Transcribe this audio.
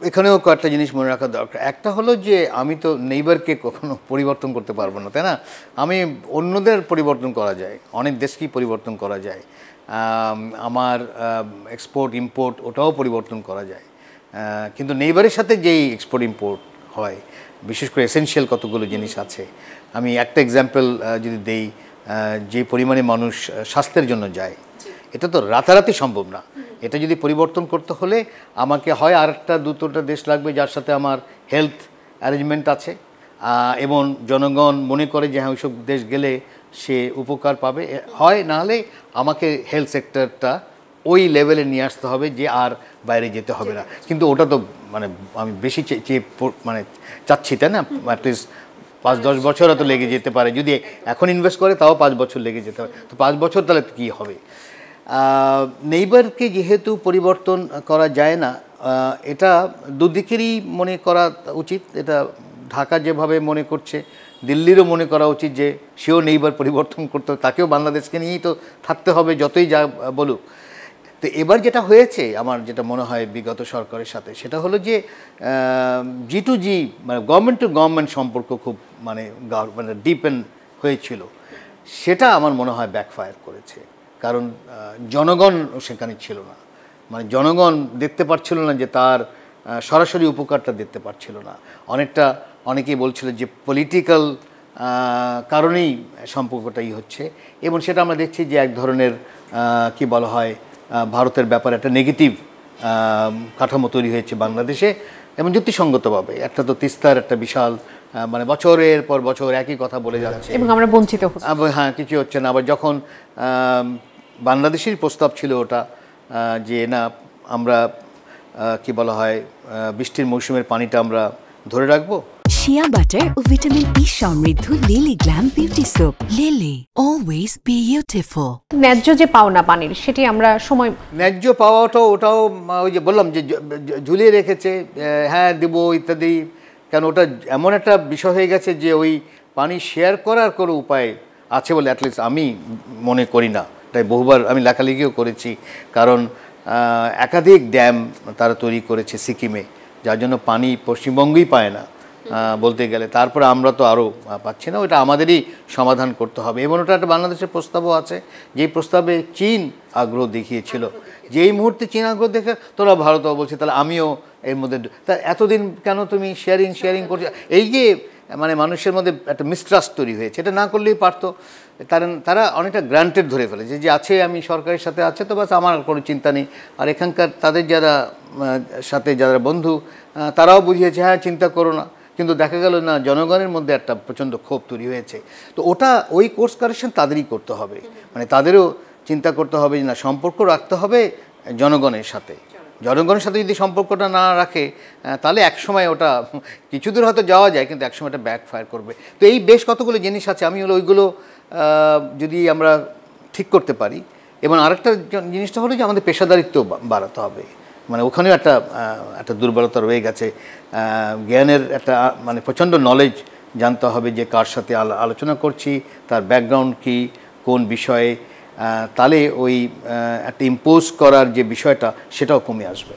এখানেও কয়েকটা জিনিস মনে রাখা দরকার। একটা হলো যে আমি তো নেইবারকে কখনো পরিবর্তন করতে পারবো না, তাই না? আমি অন্যদের পরিবর্তন করা যায়, অনেক দেশকেই পরিবর্তন করা যায়। আমার এক্সপোর্ট ইম্পোর্ট ওটাও পরিবর্তন করা যায়, কিন্তু নেইবারের সাথে যেই এক্সপোর্ট ইম্পোর্ট হয়, বিশেষ করে এসেনশিয়াল কতগুলো জিনিস আছে। আমি একটা এক্সাম্পল যদি দেই, যে পরিমাণে মানুষ স্বাস্থ্যের জন্য যায়, এটা তো রাতারাতি সম্ভব না। এটা যদি পরিবর্তন করতে হলে আমাকে হয় আরেকটা দুটোটা দেশ লাগবে যার সাথে আমার হেলথ অ্যারেঞ্জমেন্ট আছে, এবং জনগণ মনে করে যে হ্যাঁ ওইসব দেশ গেলে সে উপকার পাবে, হয় নাহলে আমাকে হেলথ সেক্টরটা ওই লেভেলে নিয়ে আসতে হবে যে আর বাইরে যেতে হবে না। কিন্তু ওটা তো মানে আমি বেশি মানে চাচ্ছি, তাই না? অ্যাটলিস্ট 5-10 বছর তো লেগে যেতে পারে, যদি এখন ইনভেস্ট করে তাও 5 বছর লেগে যেতে হবে। তো 5 বছর তাহলে কী হবে? নেইবারকে যেহেতু পরিবর্তন করা যায় না, এটা দুদিকেরই মনে করা উচিত। এটা ঢাকা যেভাবে মনে করছে, দিল্লিরও মনে করা উচিত যে সেও নেইবার পরিবর্তন করতে হবে, তাকেও বাংলাদেশকে নিয়েই তো থাকতে হবে যতই যা বলুক। তো এবার যেটা হয়েছে আমার যেটা মনে হয় বিগত সরকারের সাথে, সেটা হলো যে G2G মানে গভর্নমেন্ট টু গভর্নমেন্ট সম্পর্ক খুব মানে ডিপেন্ড হয়েছিল। সেটা আমার মনে হয় ব্যাকফায়ার করেছে, কারণ জনগণ সেখানে ছিল না। মানে জনগণ দেখতে পাচ্ছিল না যে তার সরাসরি উপকারটা দেখতে পাচ্ছিল না। অনেকেই বলছিল যে পলিটিক্যাল কারণেই সম্পর্কটাই হচ্ছে, এবং সেটা আমরা দেখছি যে এক ধরনের কি বলা হয় ভারতের ব্যাপারে একটা নেগেটিভ কাঠামো তৈরি হয়েছে বাংলাদেশে, এবং যুক্তিসঙ্গতভাবে। একটা তো তিস্তার একটা বিশাল মানে বছরের পর বছর একই কথা বলে যাচ্ছে এবং আমরা বঞ্চিত হচ্ছি। হ্যাঁ, কিছু হচ্ছে না। আবার যখন বাংলাদেশের প্রস্তাব ছিল ওটা যে না আমরা কি বলা হয় বৃষ্টির মৌসুমের পানিটা আমরা ধরে রাখবো। শিয়া বাটার ও ভিটামিন ই সমৃদ্ধ lily glam beauty soap. Lily, always beautiful. ন্যায্য যে পাওনা পানির, সেটি আমরা সময় ন্যায্য পাওয়াটাও ওটাও ওই যে বললাম যে ঝুলিয়ে রেখেছে, হ্যাঁ দেবো ইত্যাদি। কেন ওটা এমন একটা বিষয় হয়ে গেছে যে ওই পানি শেয়ার করার কোনো উপায় আছে বলে অ্যাটলিস্ট আমি মনে করি না। তাই বহুবার আমি লেখালেখিও করেছি, কারণ একাধিক ড্যাম তারা তৈরি করেছে সিকিমে, যার জন্য পানি পশ্চিমবঙ্গই পায় না বলতে গেলে। তারপরে আমরা তো আরও পাচ্ছি না, ওটা আমাদেরই সমাধান করতে হবে। এবং ওটা একটা বাংলাদেশের প্রস্তাবও আছে, যেই প্রস্তাবে চীন আগ্রহ দেখিয়েছিল। যেই মুহূর্তে চীন আগ্রহ দেখে তোরা ভারতও বলছে, তাহলে আমিও এর মধ্যে। তা এতদিন কেন তুমি শেয়ারিং করছো? এই যে মানে মানুষের মধ্যে একটা মিসট্রাস্ট তৈরি হয়েছে, এটা না করলেই পারতো। কারণ তারা অনেকটা গ্রান্টেড ধরে ফেলেছে যে আছে, আমি সরকারের সাথে আছে তো বাস, আমার কোনো চিন্তা নেই। আর এখানকার তাদের যারা বন্ধু, তারাও বুঝিয়েছে হ্যাঁ চিন্তা করো না, কিন্তু দেখা গেল না, জনগণের মধ্যে একটা প্রচণ্ড ক্ষোভ তৈরি হয়েছে। তো ওই কোর্স কারেকশন তাদেরই করতে হবে, মানে তাদেরও চিন্তা করতে হবে যে না, সম্পর্ক রাখতে হবে জনগণের সাথে। জনগণের সাথে যদি সম্পর্কটা না রাখে, তাহলে একসময় ওটা কিছু দূর হয়তো যাওয়া যায়, কিন্তু একসময় এটা ব্যাকফায়ার করবে। তো এই বেশ কতগুলো জিনিস আছে, আমি ওইগুলো যদি আমরা ঠিক করতে পারি। এবং আরেকটা জিনিসটা হলো যে আমাদের পেশাদারিত্ব বাড়াতে হবে। মানে ওখানেও একটা দুর্বলতা রয়ে গেছে। জ্ঞানের একটা মানে প্রচণ্ড নলেজ জানতে হবে যে কার সাথে আলোচনা করছি, তার ব্যাকগ্রাউন্ড কী, কোন বিষয়ে, তাহলে ওই একটা ইম্পোজ করার যে বিষয়টা সেটাও কমে আসবে।